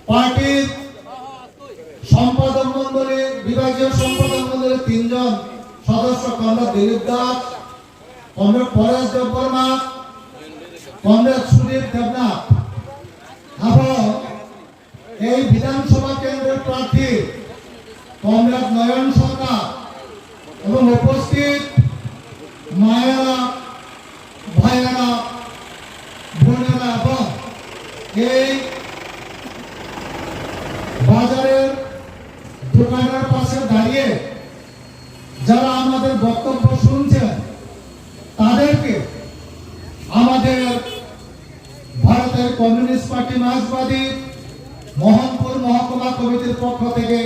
পার্টির সম্পাদক মন্ডলী, বিভাগীয় সম্পাদক মন্ডলীর 3 জন সদস্য comrade Dilip Das, comrade Paresh Debbarma, comrade Sudip Debnath এবং এই বিধানসভা কেন্দ্রের প্রার্থী কমরেড নয়ন সরকার এবং উপস্থিত মায়েরা, ভাইয়েরা, বোনেরা এবং এই বাজারের দোকানের পাশে দাঁড়িয়ে যারা আমাদের বক্তব্য শুনছেন তাদেরকে আমাদের ভারতের কমিউনিস্ট পার্টি মার্ক্সবাদী মোহনপুর মহকুমা কমিটির পক্ষ থেকে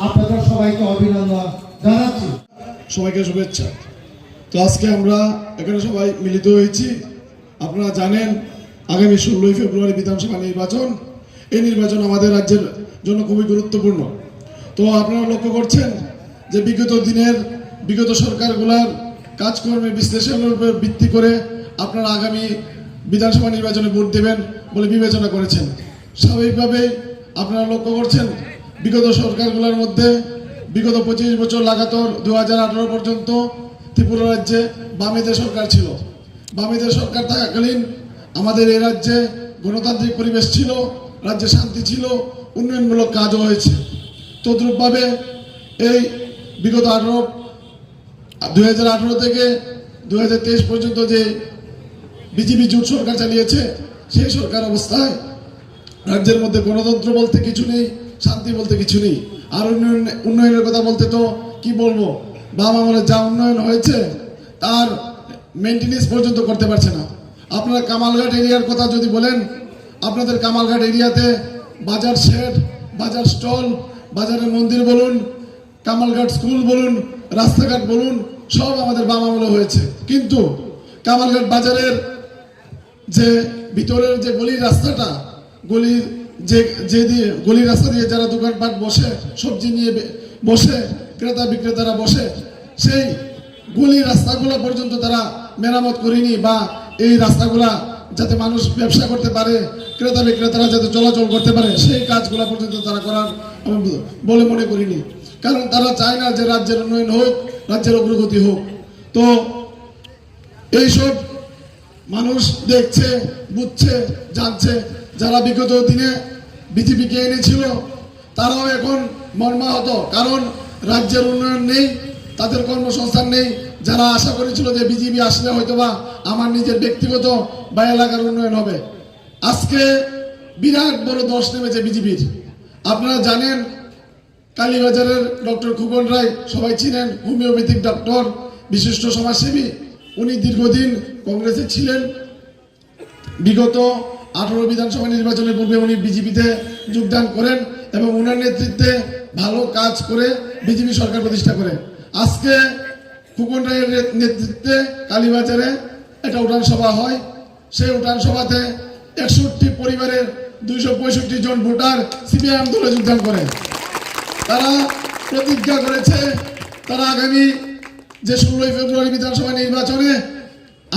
আপনাদের সবাইকে অভিনন্দন জানাচ্ছি। সবাইকে শুভেচ্ছা। তো আজকে আমরা এখানে সবাই মিলিত হয়েছি। আপনারা জানেন আগামী 16 ফেব্রুয়ারি বিধানসভা নির্বাচন। এই নির্বাচন আমাদের রাজ্যের জন্য খুবই গুরুত্বপূর্ণ। তো আপনারা লক্ষ্য করছেন যে বিগত সরকারগুলোর কাজকর্মের বিশ্লেষণের উপর ভিত্তি করে আপনারা আগামী বিধানসভা নির্বাচনে ভোট দেবেন বলে বিবেচনা করেছেন। স্বাভাবিকভাবেই আপনারা লক্ষ্য করছেন বিগত সরকারগুলোর মধ্যে বিগত 25 বছর লাগাতার 2018 পর্যন্ত ত্রিপুরা রাজ্যে বামেদের সরকার ছিল। বামেদের সরকার থাকাকালীন আমাদের এই রাজ্যে গণতান্ত্রিক পরিবেশ ছিল, রাজ্যে শান্তি ছিল, উন্নয়নমূলক কাজও হয়েছে। তদ্রূপভাবে এই বিগত 2018 থেকে 2023 পর্যন্ত যে বিজেপি জোট সরকার চালিয়েছে, সেই সরকার অবস্থায় রাজ্যের মধ্যে গণতন্ত্র বলতে কিছু নেই, শান্তি বলতে কিছু নেই। আর উন্নয়নের কথা বলতে তো কি বলবো, বাম আমলে যা উন্নয়ন হয়েছে তার মেনটেনেন্স পর্যন্ত করতে পারছে না। আপনারা কামালঘাট এরিয়ার কথা যদি বলেন, আপনাদের কামালঘাট এরিয়াতে বাজার শেড, বাজার স্টল, বাজারের মন্দির বলুন, কামালঘাট স্কুল বলুন, রাস্তাঘাট বলুন, সব আমাদের বাম আমলে হয়েছে। কিন্তু কামালঘাট বাজারের যে ভিতরের যে গলির রাস্তাটা, গলির রাস্তা দিয়ে যারা দোকানপাট বসে, সবজি নিয়ে বসে, ক্রেতা বিক্রেতারা বসে, সেই গলির রাস্তাগুলো পর্যন্ত তারা মেরামত করেনি, বা এই রাস্তাগুলা যাতে মানুষ ব্যবসা করতে পারে, ক্রেতা বিক্রেতারা যাতে চলাচল করতে পারে, সেই কাজগুলো পর্যন্ত তারা করার বলে মনে করিনি। কারণ তারা চায় না যে রাজ্যের উন্নয়ন হোক, রাজ্যের অগ্রগতি হোক। তো এইসব মানুষ দেখছে, বুঝছে, জানছে। যারা বিগত দিনে বিজেপিকে এনেছিল তারাও এখন মর্মাহত, কারণ রাজ্যের উন্নয়ন নেই, তাদের কর্মসংস্থান নেই। যারা আশা করেছিল যে বিজেপি আসলে হয়তোবা আমার নিজের ব্যক্তিগত বা এলাকার উন্নয়ন হবে, আজকে বিরাট বড় দোষ নেমেছে বিজেপির। আপনারা জানেন কালীবাজারের ডক্টর খোকন রায়, সবাই ছিলেন হোমিওপ্যাথিক ডক্টর, বিশিষ্ট সমাজসেবী। উনি দীর্ঘদিন কংগ্রেসে ছিলেন। বিগত 18 বিধানসভা নির্বাচনের পূর্বে উনি বিজেপিতে যোগদান করেন এবং উনার নেতৃত্বে ভালো কাজ করে বিজেপি সরকার প্রতিষ্ঠা করে। আজকে খোকন রায়ের নেতৃত্বে কালীবাজারে একটা উঠান সভা হয়। সেই উঠান সভাতে 61 পরিবারের 265 জন ভোটার সিপিআইএম দলে যোগদান করে। তারা প্রতিজ্ঞা করেছে তারা আগামী যে 16 ফেব্রুয়ারি বিধানসভা নির্বাচনে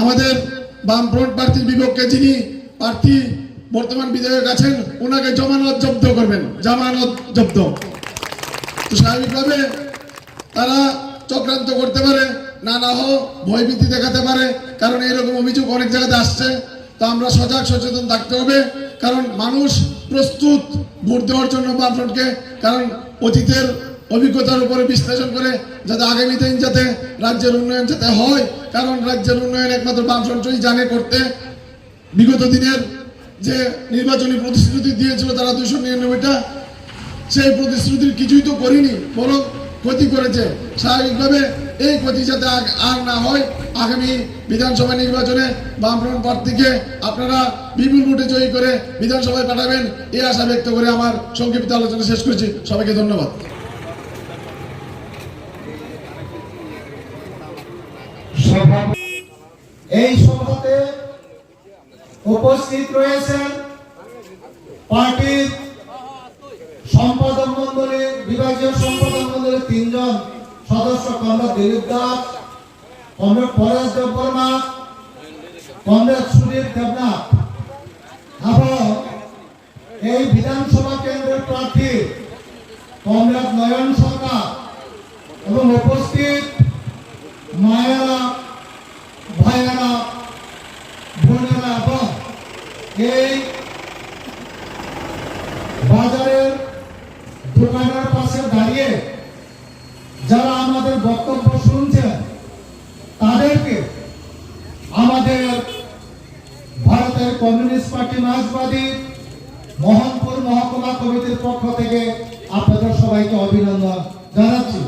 আমাদের বামফ্রন্ট প্রার্থীর বিপক্ষে যিনি প্রার্থী বর্তমান বিধায়ক আছেন, ওনাকে জামানত জব্দ করবেন, জামানত জব্দ। তো স্বাভাবিকভাবে তারা চক্রান্ত করতে পারে, না হোক ভয়ভীতি দেখাতে পারে, কারণ এরকম অভিযোগ অনেক জায়গাতে আসছে। তো আমরা সজাগ সচেতন থাকতে হবে, কারণ মানুষ প্রস্তুত ভোট দেওয়ার জন্য বামফ্রন্টকে, কারণ অতীতের অভিজ্ঞতার উপরে বিশ্লেষণ করে যাতে আগামী দিন যাতে রাজ্যের উন্নয়ন যাতে হয়, কারণ রাজ্যের উন্নয়ন একমাত্র বামফ্রন্টই জানে করতে। বিগত দিনের যে নির্বাচনী প্রতিশ্রুতি দিয়েছিল তারা 299টা, সেই প্রতিশ্রুতির কিছুই তো করিনি, বরং ক্ষতি করেছে। স্বাভাবিকভাবে এই ক্ষতি যাতে আর না হয়, আগামী বিধানসভা নির্বাচনে বামফ্রন্ট প্রার্থীকে আপনারা বিপুল ভোটে জয়ী করে বিধানসভায় পাঠাবেন, এই আশা ব্যক্ত করে আমার সংক্ষিপ্ত আলোচনা শেষ করছি। সবাইকে ধন্যবাদ। এই সভাতে উপস্থিত রয়েছেন পার্টির সম্পাদক মন্ডলী, বিভাগীয় সম্পাদক মন্ডলীর 3 জন সদস্য comrade Dilip Das, comrade Paresh Debbarma, comrade Sudip Debnath এবং এই বিধানসভা কেন্দ্রের প্রার্থী কমরেড নয়ন সরকার এবং উপস্থিত মায়েরা, ভাইয়েরা, বোনেরা এবং এই বাজারের দোকানের পাশে দাঁড়িয়ে যারা আমাদের বক্তব্য শুনছেন, তাদেরকে আমাদের ভারতের কমিউনিস্ট পার্টি মার্ক্সবাদী মোহনপুর মহকুমা কমিটির পক্ষ থেকে আপনাদের সবাইকে অভিনন্দন জানাচ্ছি।